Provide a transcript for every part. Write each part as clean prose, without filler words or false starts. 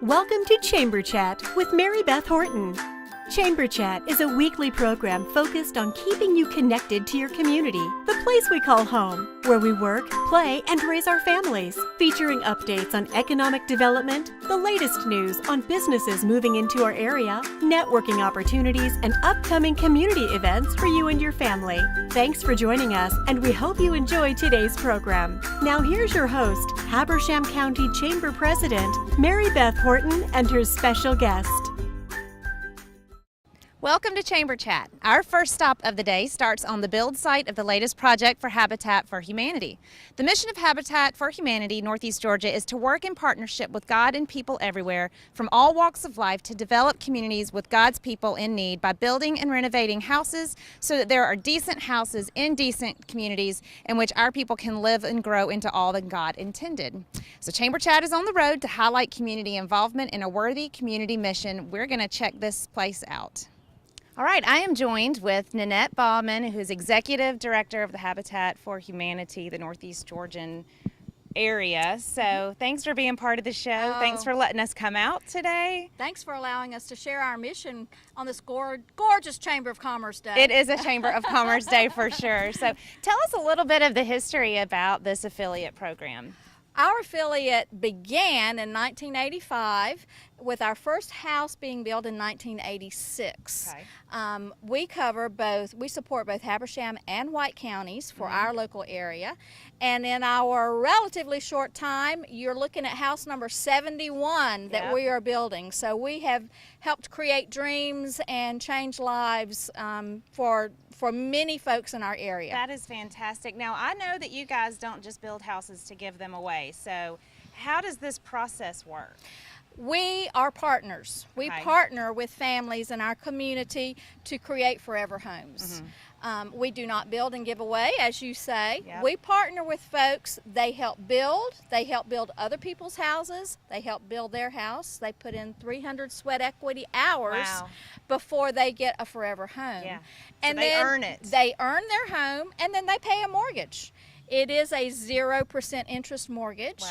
Welcome to Chamber Chat with Mary Beth Horton. Chamber Chat is a weekly program focused on keeping you connected to your community, the place we call home, where we work, play, and raise our families, featuring updates on economic development, the latest news on businesses moving into our area, networking opportunities, and upcoming community events for you and your family. Thanks for joining us, and we hope you enjoy today's program. Now here's your host, Habersham County Chamber President, Mary Beth Horton, and her special guest. Welcome to Chamber Chat. Our first stop of the day starts on the build site of the latest project for Habitat for Humanity. The mission of Habitat for Humanity Northeast Georgia is to work in partnership with God and people everywhere from all walks of life to develop communities with God's people in need by building and renovating houses so that there are decent houses in decent communities in which our people can live and grow into all that God intended. So Chamber Chat is on the road to highlight community involvement in a worthy community mission. We're going to check this place out. All right, I am joined with Nanette Baughman, who is Executive Director of the Habitat for Humanity, the Northeast Georgian area. So thanks for being part of the show. Thanks for letting us come out today. Thanks for allowing us to share our mission on this gorgeous Chamber of Commerce Day. It is a Chamber of Commerce Day for sure. So tell us a little bit of the history about this affiliate program. Our affiliate began in 1985 with our first house being built in 1986. Okay. We support both Habersham and White counties for our local area. And in our relatively short time, you're looking at house number 71 that we are building. So we have helped create dreams and change lives for many folks in our area. That is fantastic. Now, I know that you guys don't just build houses to give them away. So how does this process work? We are partners. We partner with families in our community to create forever homes. We do not build and give away, as you say. We partner with folks. They help build other people's houses. They help build their house. They put in 300 sweat equity hours before they get a forever home. And so they earn it. They earn their home, and then they pay a mortgage. It is a 0% interest mortgage,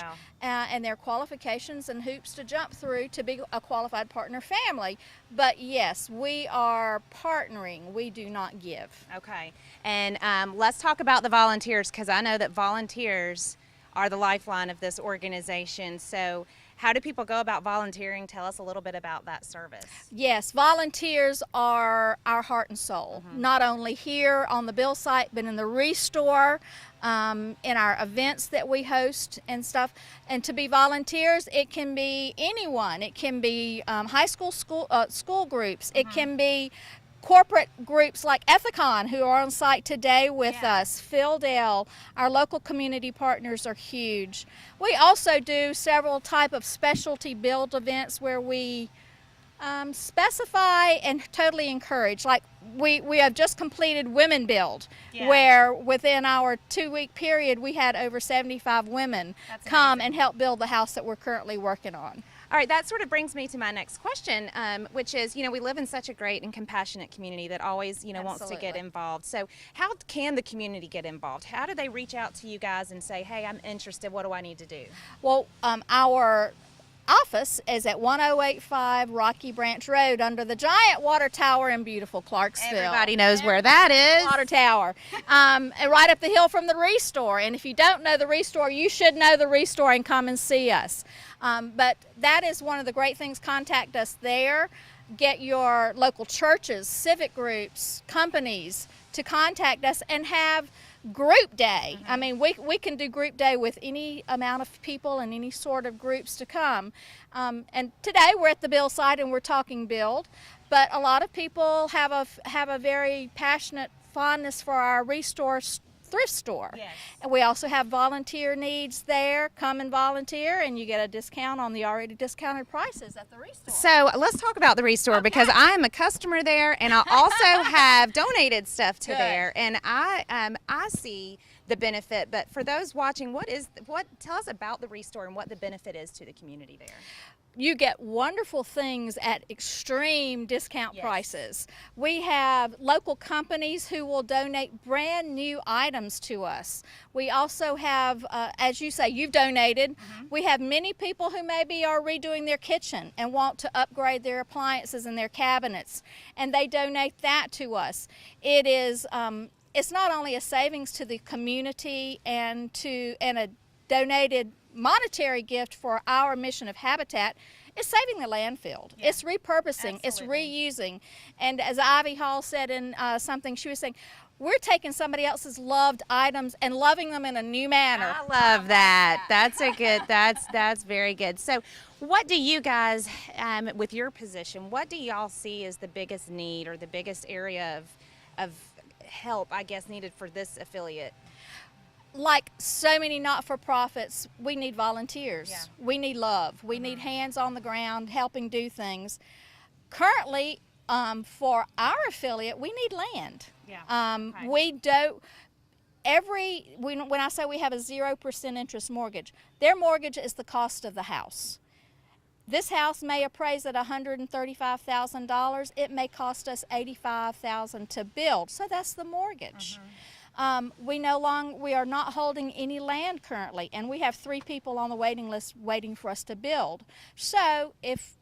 and there are qualifications and hoops to jump through to be a qualified partner family. But yes, we are partnering. We do not give. Okay. And let's talk about the volunteers, because I know that volunteers are the lifeline of this organization. So how do people go about volunteering? Tell us a little bit about that service. Yes, volunteers are our heart and soul, not only here on the Bill site, but in the Restore, in our events that we host and stuff. And to be volunteers, it can be anyone. It can be high school groups. It can be corporate groups like Ethicon, who are on site today with us. Phil Dell, our local community partners are huge. We also do several type of specialty build events where we specify and totally encourage. Like we have just completed Women Build, where within our 2-week period we had over 75 women come and help build the house that we're currently working on. All right, that sort of brings me to my next question, which is, we live in such a great and compassionate community that always, wants to get involved. So how can the community get involved? How do they reach out to you guys and say, hey, I'm interested, what do I need to do? Well, our office is at 1085 Rocky Branch Road under the giant water tower in beautiful Clarksville. Everybody knows where that is. Water tower. And right up the hill from the Restore. And if you don't know the Restore, you should know the Restore and come and see us. But that is one of the great things. Contact us there. Get your local churches, civic groups, companies to contact us and have group day. I mean, we can do group day with any amount of people and any sort of groups to come. And today we're at the Bill site and we're talking build, but a lot of people have a very passionate fondness for our Restore thrift store. And we also have volunteer needs there. Come and volunteer and you get a discount on the already discounted prices at the Restore. So let's talk about the Restore because I am a customer there and I also have donated stuff to there, and I see the benefit. But for those watching, tell us about the Restore and what the benefit is to the community there. You get wonderful things at extreme discount prices. We have local companies who will donate brand new items to us. We also have, as you say, you've donated. We have many people who maybe are redoing their kitchen and want to upgrade their appliances and their cabinets, and they donate that to us. It is, it's not only a savings to the community and a donated monetary gift for our mission of Habitat. It's saving the landfill. Yeah. It's repurposing. Absolutely. It's reusing. And as Ivy Hall said in something, she was saying, we're taking somebody else's loved items and loving them in a new manner. I love that. That's very good. So what do you guys, with your position, what do y'all see as the biggest need or the biggest area of help, I guess, needed for this affiliate? Like so many not-for-profits, we need volunteers. Yeah. We need love. We need hands on the ground helping do things. Currently, for our affiliate, we need land. Yeah. We don't. When I say we have a 0% interest mortgage, their mortgage is the cost of the house. This house may appraise at $135,000. It may cost us $85,000 to build. So that's the mortgage. We are not holding any land currently, and we have 3 people on the waiting list waiting for us to build. So if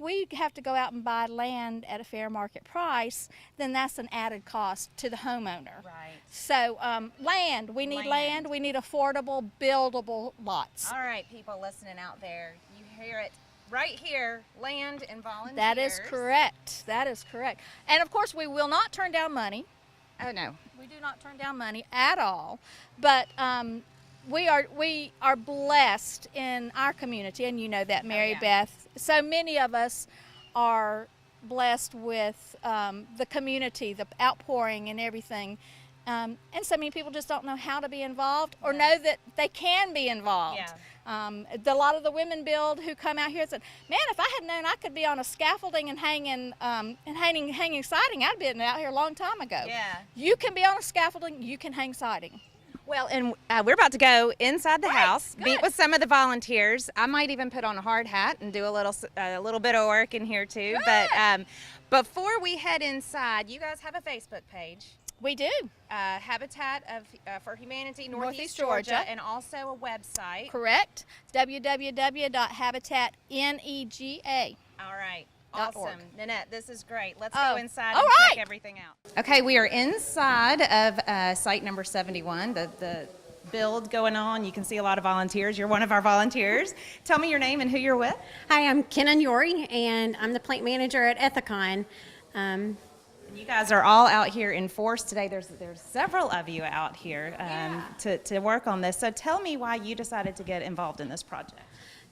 we have to go out and buy land at a fair market price, then that's an added cost to the homeowner. Right. So land, we need land. We need affordable, buildable lots. All right, people listening out there, you hear it right here, land and volunteers. That is correct. That is correct. And of course, we will not turn down money. Oh no, we do not turn down money at all. But we are blessed in our community, and you know that, Mary Beth. So many of us are blessed with the community, the outpouring, and everything. And so many people just don't know how to be involved or know that they can be involved. Yeah. A lot of the women build who come out here and said, man, if I had known I could be on a scaffolding and hanging siding, I'd been out here a long time ago. Yeah. You can be on a scaffolding, you can hang siding. Well, and we're about to go inside the house, meet with some of the volunteers. I might even put on a hard hat and do a little bit of work in here too. Good. But before we head inside, you guys have a Facebook page. We do. Habitat for Humanity, Northeast Georgia, and also a website. Correct. www.habitatenega. All right. Awesome. Nanette, this is great. Let's go inside and check everything out. Okay, we are inside of site number 71, the build going on. You can see a lot of volunteers. You're one of our volunteers. Tell me your name and who you're with. Hi, I'm Kenan Yori, and I'm the plant manager at Ethicon. You guys are all out here in force today. There's several of you out here to work on this. So tell me why you decided to get involved in this project.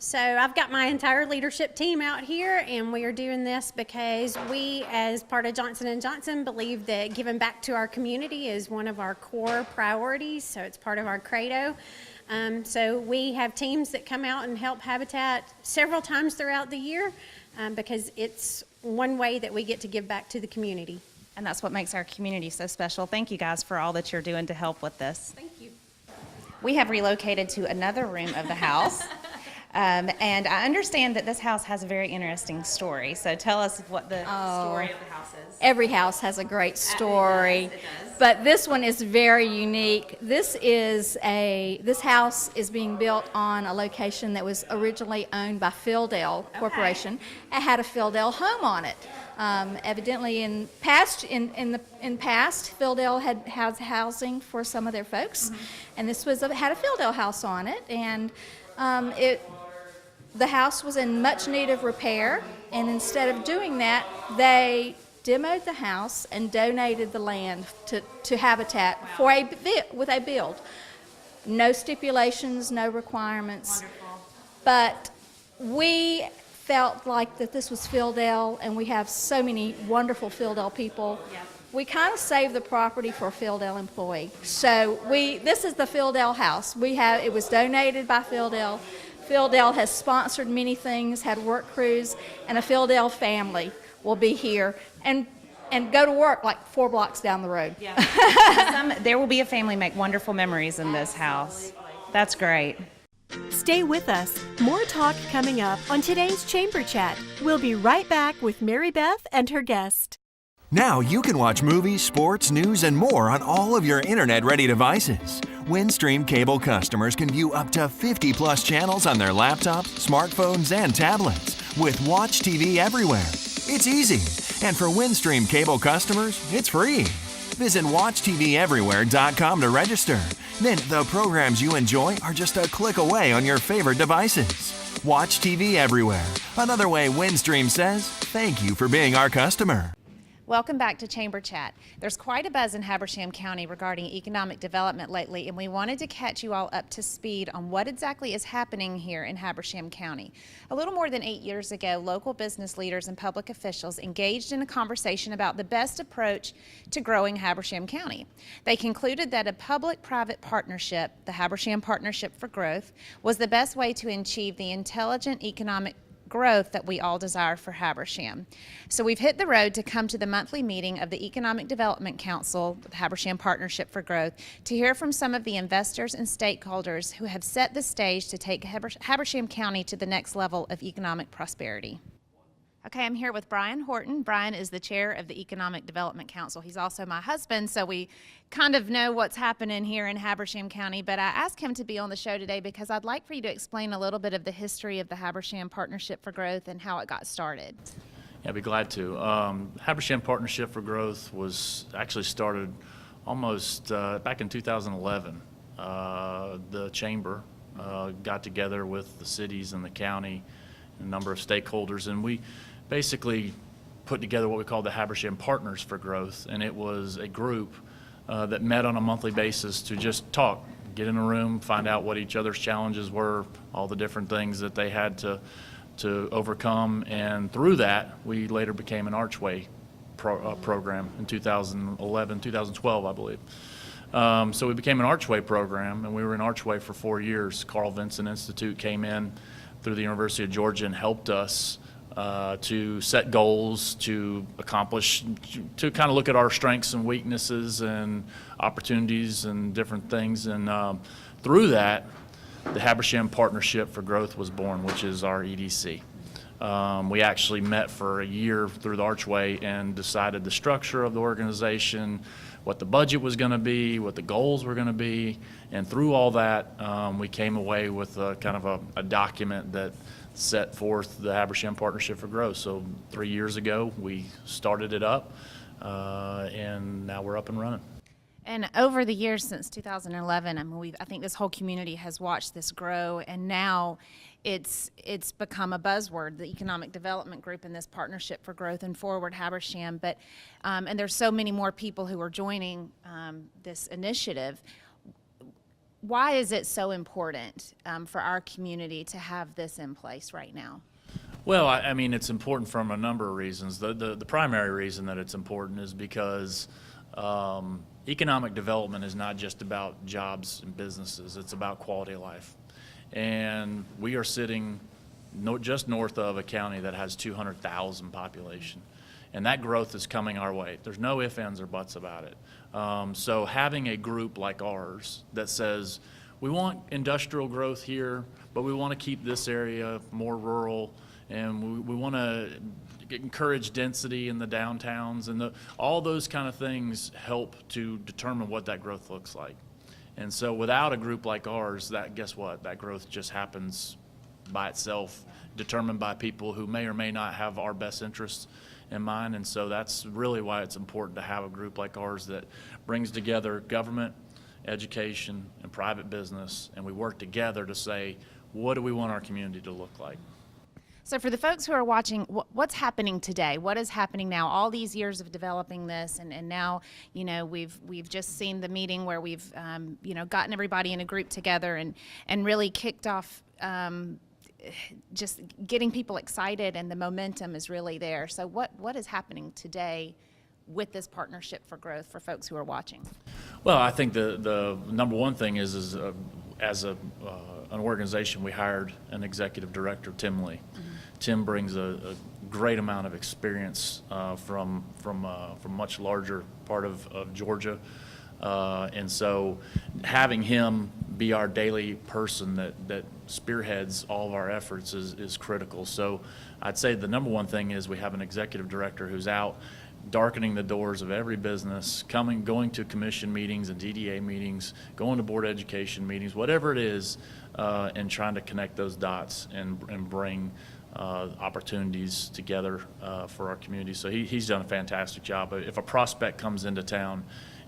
So I've got my entire leadership team out here, and we are doing this because we, as part of Johnson & Johnson, believe that giving back to our community is one of our core priorities, so it's part of our credo. So we have teams that come out and help Habitat several times throughout the year because it's one way that we get to give back to the community. And that's what makes our community so special. Thank you guys for all that you're doing to help with this. Thank you. We have relocated to another room of the house. And I understand that this house has a very interesting story. So tell us what the story of the house is. Every house has a great story, it does. But this one is very unique. This house is being built on a location that was originally owned by Fieldale Corporation. It had a Fieldale home on it. Evidently, in past, Fieldale has housing for some of their folks, and this had a Fieldale house on it, and the house was in much need of repair, and instead of doing that, they demoed the house and donated the land to Habitat with a build. No stipulations, no requirements. Wonderful. But we felt like that this was Fieldale, and we have so many wonderful Fieldale people. Yeah. We kind of saved the property for a Fieldale employee. So this is the Fieldale house. It was donated by Fieldale. Fieldale has sponsored many things, had work crews, and a Fieldale family will be here. And and go to work like 4 blocks down the road. There will be a family make wonderful memories in this house. That's great. Stay with us. More talk coming up on today's Chamber Chat. We'll be right back with Mary Beth and her guest. Now you can watch movies, sports, news, and more on all of your internet-ready devices. Windstream cable customers can view up to 50+ channels on their laptops, smartphones, and tablets with Watch TV Everywhere. It's easy. And for Windstream cable customers, it's free. Visit WatchTVEverywhere.com to register. Then the programs you enjoy are just a click away on your favorite devices. Watch TV Everywhere. Another way Windstream says, thank you for being our customer. Welcome back to Chamber Chat. There's quite a buzz in Habersham County regarding economic development lately, and we wanted to catch you all up to speed on what exactly is happening here in Habersham County. A little more than 8 years ago, local business leaders and public officials engaged in a conversation about the best approach to growing Habersham County. They concluded that a public-private partnership, the Habersham Partnership for Growth, was the best way to achieve the intelligent economic growth that we all desire for Habersham. So we've hit the road to come to the monthly meeting of the Economic Development Council, the Habersham Partnership for Growth, to hear from some of the investors and stakeholders who have set the stage to take Habersham County to the next level of economic prosperity. Okay, I'm here with Brian Horton. Brian is the chair of the Economic Development Council. He's also my husband, so we kind of know what's happening here in Habersham County, but I asked him to be on the show today because I'd like for you to explain a little bit of the history of the Habersham Partnership for Growth and how it got started. Yeah, I'd be glad to. Habersham Partnership for Growth was actually started almost back in 2011. The chamber got together with the cities and the county, a number of stakeholders, and we basically put together what we call the Habersham Partners for Growth, and it was a group that met on a monthly basis to just talk, get in a room, find out what each other's challenges were, all the different things that they had to overcome, and through that, we later became an Archway program in 2012, I believe. So we became an Archway program, and we were in Archway for 4 years. Carl Vinson Institute came in through the University of Georgia and helped us to set goals, to accomplish, to kind of look at our strengths and weaknesses and opportunities and different things. And through that, the Habersham Partnership for Growth was born, which is our EDC. We actually met for a year through the Archway and decided the structure of the organization, what the budget was going to be, what the goals were going to be, and through all that, we came away with a kind of a document that set forth the Habersham Partnership for Growth. So 3 years ago, we started it up, and now we're up and running. And over the years since 2011, I mean, I think this whole community has watched this grow, and now it's become a buzzword, the Economic Development Group and this Partnership for Growth and Forward Habersham. But and there's so many more people who are joining this initiative. Why is it so important for our community to have this in place right now? Well, I mean, it's important from a number of reasons. The primary reason that it's important is because economic development is not just about jobs and businesses, it's about quality of life. And we are sitting just north of a county that has 200,000 population. And that growth is coming our way. There's no ifs, ands, or buts about it. So having a group like ours that says, we want industrial growth here, but we want to keep this area more rural, and we want to encourage density in the downtowns, and all those kind of things help to determine what that growth looks like. And so without a group like ours, guess what? That growth just happens by itself, determined by people who may or may not have our best interests in mind. And so that's really why it's important to have a group like ours that brings together government, education, and private business, and we work together to say, what do we want our community to look like? So for the folks who are watching, what's happening today? What is happening now? All these years of developing this, and now, you know, we've just seen the meeting where we've, you know, gotten everybody in a group together and really kicked off just getting people excited, and the momentum is really there. So what is happening today with this Partnership for Growth for folks who are watching? Well, I think the number one thing is as an organization, we hired an executive director, Tim Lee. Mm-hmm. Tim brings a great amount of experience from much larger part of Georgia. And so having him be our daily person that spearheads all of our efforts is critical. So I'd say the number one thing is we have an executive director who's out darkening the doors of every business, going to commission meetings and DDA meetings, going to board education meetings, whatever it is, and trying to connect those dots and bring opportunities together for our community. So he's done a fantastic job. If a prospect comes into town,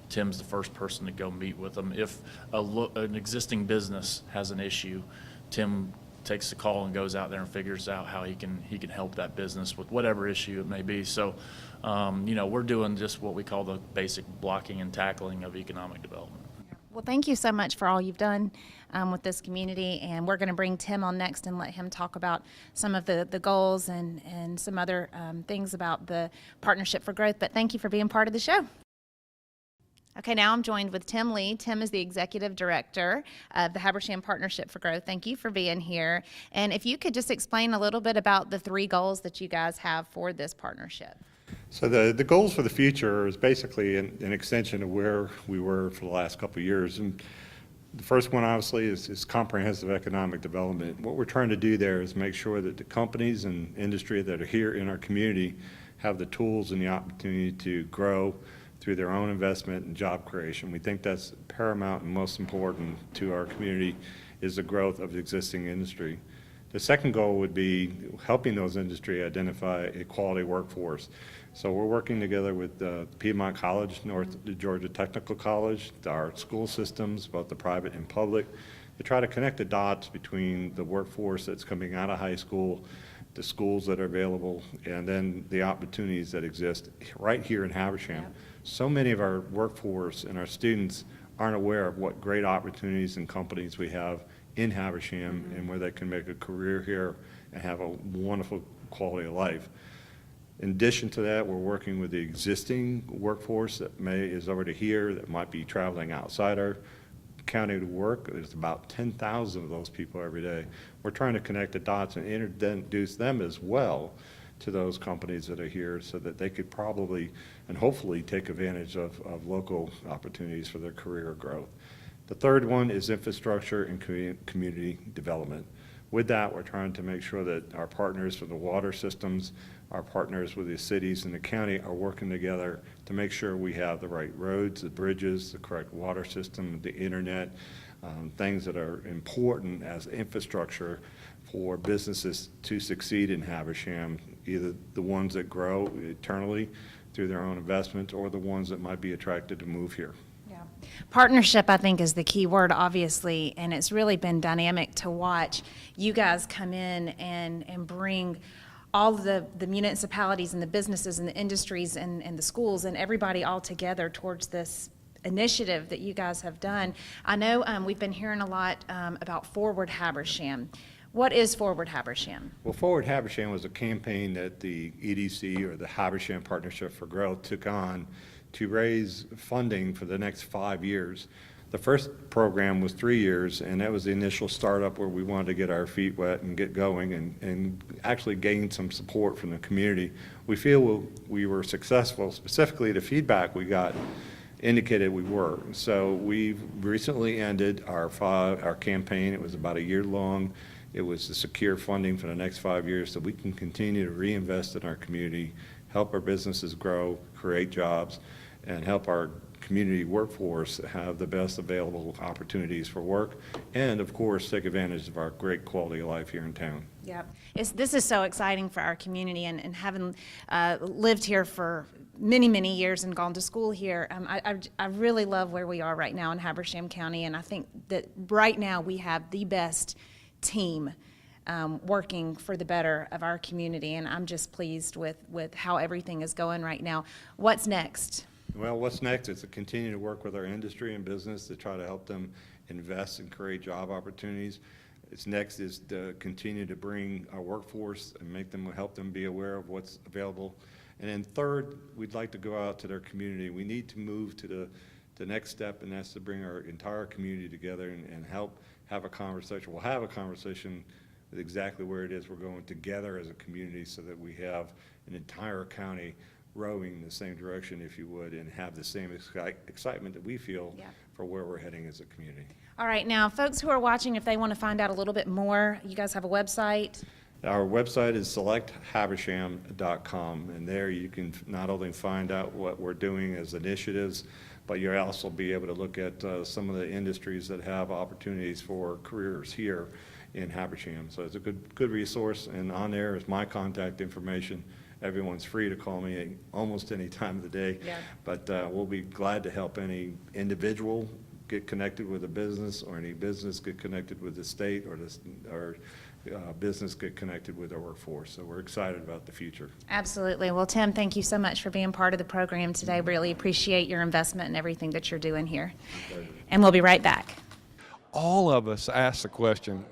Tim's the first person to go meet with them. If an existing business has an issue, Tim takes the call and goes out there and figures out how he can help that business with whatever issue it may be. So, we're doing just what we call the basic blocking and tackling of economic development. Well, thank you so much for all you've done with this community, and we're going to bring Tim on next and let him talk about some of the goals and some other things about the Partnership for Growth. But thank you for being part of the show. Okay, now I'm joined with Tim Lee. Tim is the Executive Director of the Habersham Partnership for Growth. Thank you for being here. And if you could just explain a little bit about the 3 goals that you guys have for this partnership. So the goals for the future is basically an extension of where we were for the last couple of years. And the first one, obviously, is comprehensive economic development. What we're trying to do there is make sure that the companies and industry that are here in our community have the tools and the opportunity to grow through their own investment and job creation. We think that's paramount and most important to our community is the growth of the existing industry. The second goal would be helping those industry identify a quality workforce. So we're working together with Piedmont College, North Georgia Technical College, our school systems, both the private and public, to try to connect the dots between the workforce that's coming out of high school, the schools that are available, and then the opportunities that exist right here in Habersham. Yep. So many of our workforce and our students aren't aware of what great opportunities and companies we have in Habersham and where they can make a career here and have a wonderful quality of life. In addition to that, we're working with the existing workforce that is already here, that might be traveling outside our county to work. There's about 10,000 of those people every day. We're trying to connect the dots and introduce them as well to those companies that are here so that they could probably and hopefully take advantage of local opportunities for their career growth. The third one is infrastructure and community development. With that, we're trying to make sure that our partners for the water systems, our partners with the cities and the county are working together to make sure we have the right roads, the bridges, the correct water system, the internet, things that are important as infrastructure for businesses to succeed in Habersham, either the ones that grow eternally through their own investments or the ones that might be attracted to move here. Partnership, I think, is the key word, obviously, and it's really been dynamic to watch you guys come in and bring all of the municipalities and the businesses and the industries and the schools and everybody all together towards this initiative that you guys have done. I know we've been hearing a lot about Forward Habersham. What is Forward Habersham? Well, Forward Habersham was a campaign that the EDC, or the Habersham Partnership for Growth, took on to raise funding for the next 5 years. The first program was 3 years, and that was the initial startup where we wanted to get our feet wet and get going and actually gain some support from the community. We feel we were successful. Specifically, the feedback we got indicated we were. So we've recently ended our campaign. It was about a year long. It was to secure funding for the next 5 years so we can continue to reinvest in our community, help our businesses grow, create jobs, and help our community workforce have the best available opportunities for work, and of course take advantage of our great quality of life here in town. Yep. This is so exciting for our community, and having lived here for many, many years and gone to school here, I really love where we are right now in Habersham County, and I think that right now we have the best team working for the better of our community, and I'm just pleased with how everything is going right now. What's next? Well, what's next is to continue to work with our industry and business to try to help them invest and create job opportunities. Next is to continue to bring our workforce and help them be aware of what's available. And then third, we'd like to go out to their community. We need to move to the next step, and that's to bring our entire community together and help have a conversation. We'll have a conversation exactly where it is we're going together as a community so that we have an entire county rowing in the same direction, if you would, and have the same excitement that we feel for where we're heading as a community. All right, now folks who are watching, if they want to find out a little bit more, you guys have a website? Our website is selecthabersham.com, and there you can not only find out what we're doing as initiatives, but you'll also be able to look at some of the industries that have opportunities for careers here in Habersham. So it's a good resource, and on there is my contact information. Everyone's free to call me almost any time of the day, but we'll be glad to help any individual get connected with a business, or any business get connected with the state, or business get connected with our workforce. So we're excited about the future. Absolutely. Well, Tim, thank you so much for being part of the program today. Really appreciate your investment and everything that you're doing here. And we'll be right back. All of us ask the question,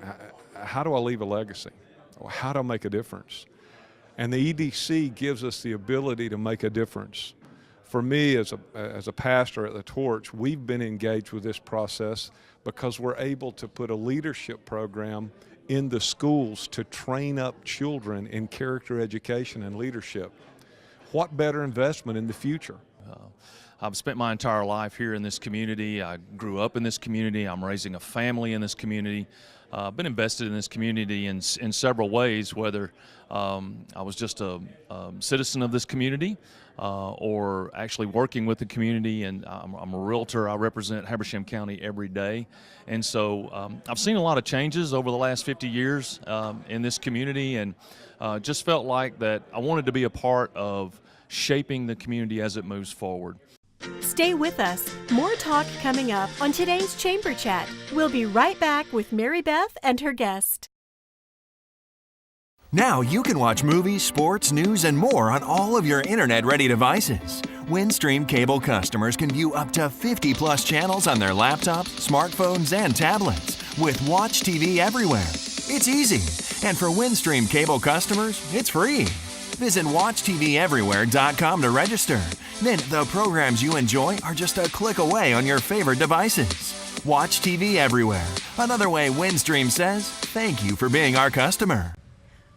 how do I leave a legacy? How do I make a difference? And the EDC gives us the ability to make a difference. For me, as a pastor at the Torch, we've been engaged with this process because we're able to put a leadership program in the schools to train up children in character education and leadership. What better investment in the future? I've spent my entire life here in this community. I grew up in this community. I'm raising a family in this community. I've been invested in this community in several ways, whether I was just a citizen of this community or actually working with the community, and I'm a realtor. I represent Habersham County every day. And so I've seen a lot of changes over the last 50 years in this community, and just felt like that I wanted to be a part of shaping the community as it moves forward. Stay with us. More talk coming up on today's Chamber Chat. We'll be right back with Mary Beth and her guest. Now you can watch movies, sports, news, and more on all of your internet-ready devices. Windstream cable customers can view up to 50+ channels on their laptops, smartphones, and tablets with Watch TV Everywhere. It's easy. And for Windstream cable customers, it's free. Visit WatchTVEverywhere.com to register. Then the programs you enjoy are just a click away on your favorite devices. Watch TV Everywhere. Another way Windstream says, thank you for being our customer.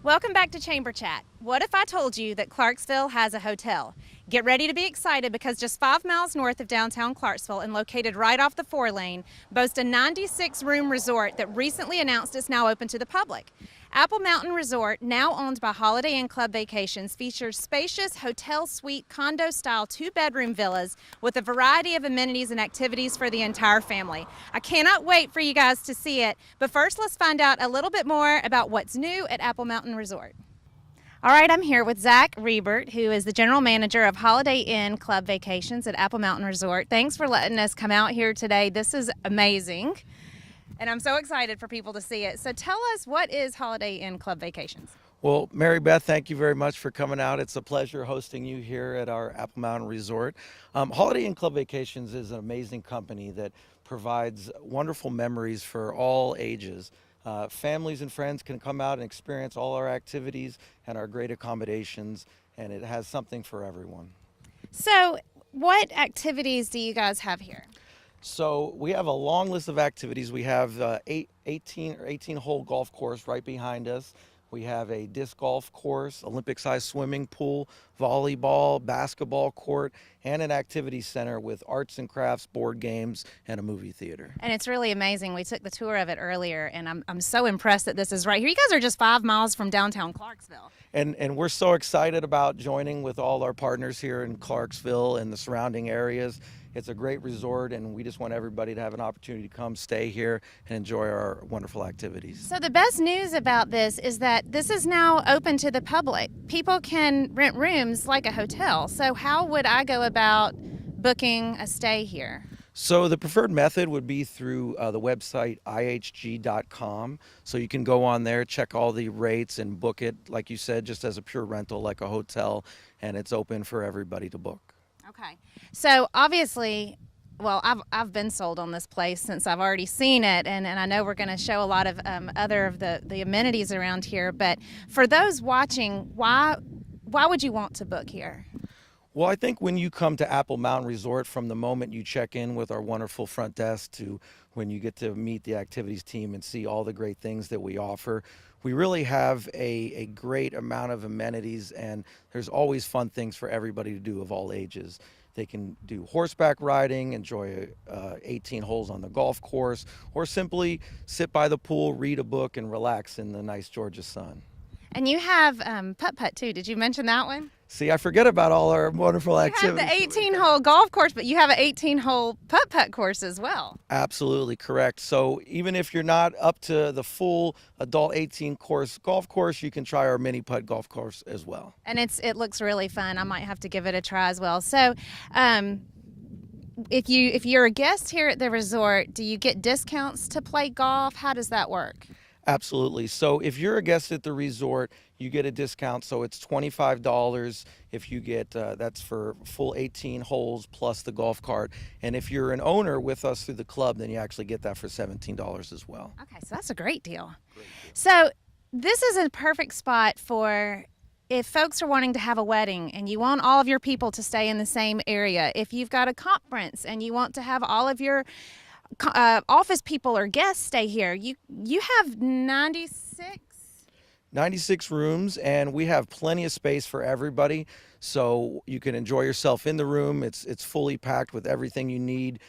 Welcome back to Chamber Chat. What if I told you that Clarksville has a hotel? Get ready to be excited because just 5 miles north of downtown Clarksville and located right off the 4-lane boasts a 96-room resort that recently announced it's now open to the public. Apple Mountain Resort, now owned by Holiday Inn Club Vacations, features spacious hotel suite condo-style 2-bedroom villas with a variety of amenities and activities for the entire family. I cannot wait for you guys to see it, but first let's find out a little bit more about what's new at Apple Mountain Resort. All right, I'm here with Zach Riebert, who is the general manager of Holiday Inn Club Vacations at Apple Mountain Resort. Thanks for letting us come out here today. This is amazing, and I'm so excited for people to see it. So tell us, what is Holiday Inn Club Vacations? Well, Mary Beth, thank you very much for coming out. It's a pleasure hosting you here at our Apple Mountain Resort. Holiday Inn Club Vacations is an amazing company that provides wonderful memories for all ages. Families and friends can come out and experience all our activities and our great accommodations, and it has something for everyone. So what activities do you guys have here? So we have a long list of activities. We have 18-hole golf course right behind us. We have a disc golf course, Olympic-sized swimming pool, volleyball, basketball court, and an activity center with arts and crafts, board games, and a movie theater. And it's really amazing. We took the tour of it earlier, and I'm so impressed that this is right here. You guys are just 5 miles from downtown Clarksville. And we're so excited about joining with all our partners here in Clarksville and the surrounding areas. It's a great resort, and we just want everybody to have an opportunity to come stay here and enjoy our wonderful activities. So the best news about this is that this is now open to the public. People can rent rooms like a hotel. So how would I go about booking a stay here? So the preferred method would be through the website ihg.com. So you can go on there, check all the rates, and book it, like you said, just as a pure rental like a hotel, and it's open for everybody to book. Okay. So obviously, well, I've been sold on this place since I've already seen it, and I know we're going to show a lot of other of the amenities around here. But for those watching, why would you want to book here? Well, I think when you come to Apple Mountain Resort, from the moment you check in with our wonderful front desk to when you get to meet the activities team and see all the great things that we offer, we really have a great amount of amenities, and there's always fun things for everybody to do of all ages. They can do horseback riding, enjoy 18 holes on the golf course, or simply sit by the pool, read a book, and relax in the nice Georgia sun. And you have putt-putt too. Did you mention that one? See, I forget about all our wonderful activities. You have the 18-hole golf course, but you have an 18-hole putt-putt course as well. Absolutely correct. So even if you're not up to the full adult 18-course golf course, you can try our mini putt golf course as well. And it looks really fun. I might have to give it a try as well. So if you're a guest here at the resort, do you get discounts to play golf? How does that work? Absolutely. So if you're a guest at the resort, you get a discount. So it's $25 if you get, that's for full 18 holes plus the golf cart. And if you're an owner with us through the club, then you actually get that for $17 as well. Okay, so that's a great deal. So this is a perfect spot for if folks are wanting to have a wedding and you want all of your people to stay in the same area. If you've got a conference and you want to have all of your office people or guests stay here. You have 96 rooms, and we have plenty of space for everybody, so you can enjoy yourself in the room. It's fully packed with everything you need,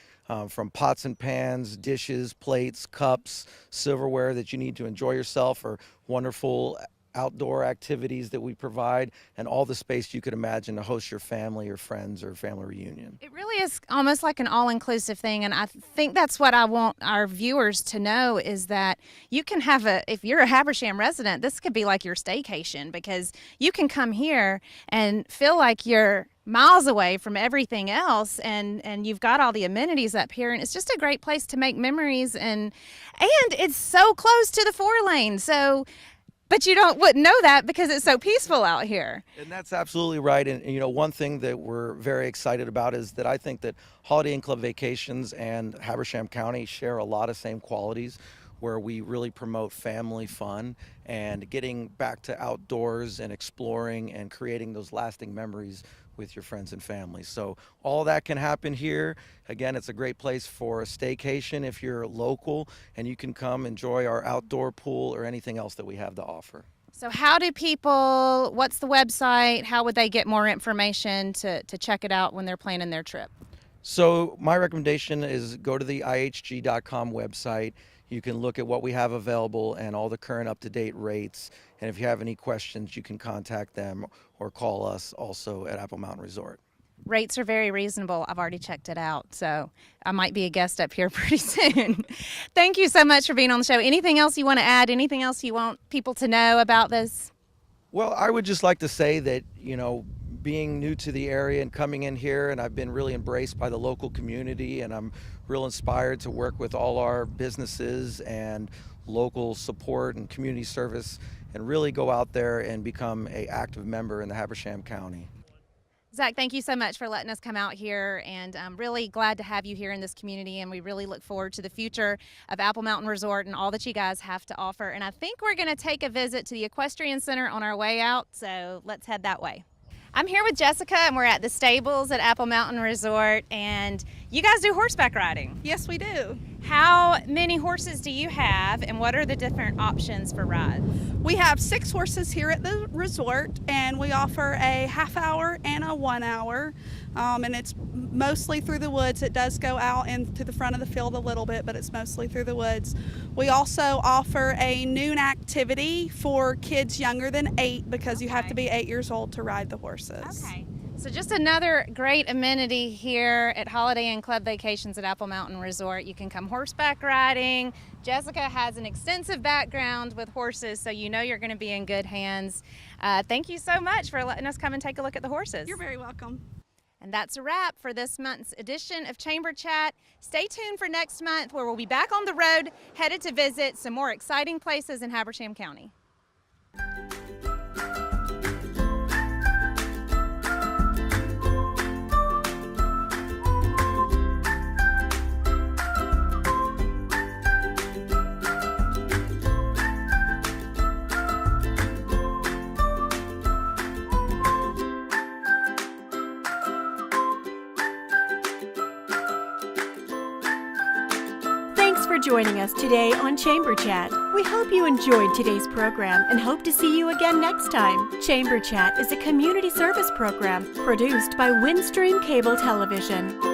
from pots and pans, dishes, plates, cups, silverware that you need to enjoy yourself, or wonderful outdoor activities that we provide, and all the space you could imagine to host your family or friends or family reunion. It really is almost like an all-inclusive thing, and I think that's what I want our viewers to know is that you can have if you're a Habersham resident, this could be like your staycation, because you can come here and feel like you're miles away from everything else, and you've got all the amenities up here, and it's just a great place to make memories, and it's so close to the 4-lane, so. But you wouldn't know that because it's so peaceful out here. And that's absolutely right. And you know, one thing that we're very excited about is that I think that Holiday Inn Club Vacations and Habersham County share a lot of same qualities, where we really promote family fun and getting back to outdoors and exploring and creating those lasting memories with your friends and family. So all that can happen here. Again, it's a great place for a staycation if you're local, and you can come enjoy our outdoor pool or anything else that we have to offer. So what's the website? How would they get more information to check it out when they're planning their trip? So my recommendation is go to the ihg.com website. You can look at what we have available and all the current up-to-date rates. And if you have any questions, you can contact them or call us also at Apple Mountain Resort. Rates are very reasonable. I've already checked it out, so I might be a guest up here pretty soon. Thank you so much for being on the show. Anything else you want to add? Anything else you want people to know about this? Well, I would just like to say that, you know, being new to the area and coming in here, and I've been really embraced by the local community, and I'm real inspired to work with all our businesses and local support and community service, and really go out there and become an active member in the Habersham County. Zach, thank you so much for letting us come out here, and I'm really glad to have you here in this community, and we really look forward to the future of Apple Mountain Resort and all that you guys have to offer. And I think we're going to take a visit to the Equestrian Center on our way out, so let's head that way. I'm here with Jessica, and we're at the stables at Apple Mountain Resort, and you guys do horseback riding. Yes, we do. How many horses do you have, and what are the different options for rides? We have 6 horses here at the resort, and we offer a half-hour and a 1 hour, and it's mostly through the woods. It does go out into the front of the field a little bit, but it's mostly through the woods. We also offer a noon activity for kids younger than 8, because you have to be 8 years old to ride the horses. Okay. So just another great amenity here at Holiday Inn Club Vacations at Apple Mountain Resort. You can come horseback riding. Jessica has an extensive background with horses, so you know you're going to be in good hands. Thank you so much for letting us come and take a look at the horses. You're very welcome. And that's a wrap for this month's edition of Chamber Chat. Stay tuned for next month, where we'll be back on the road, headed to visit some more exciting places in Habersham County. for joining us today on Chamber Chat. We hope you enjoyed today's program and hope to see you again next time. Chamber Chat is a community service program produced by Windstream Cable Television.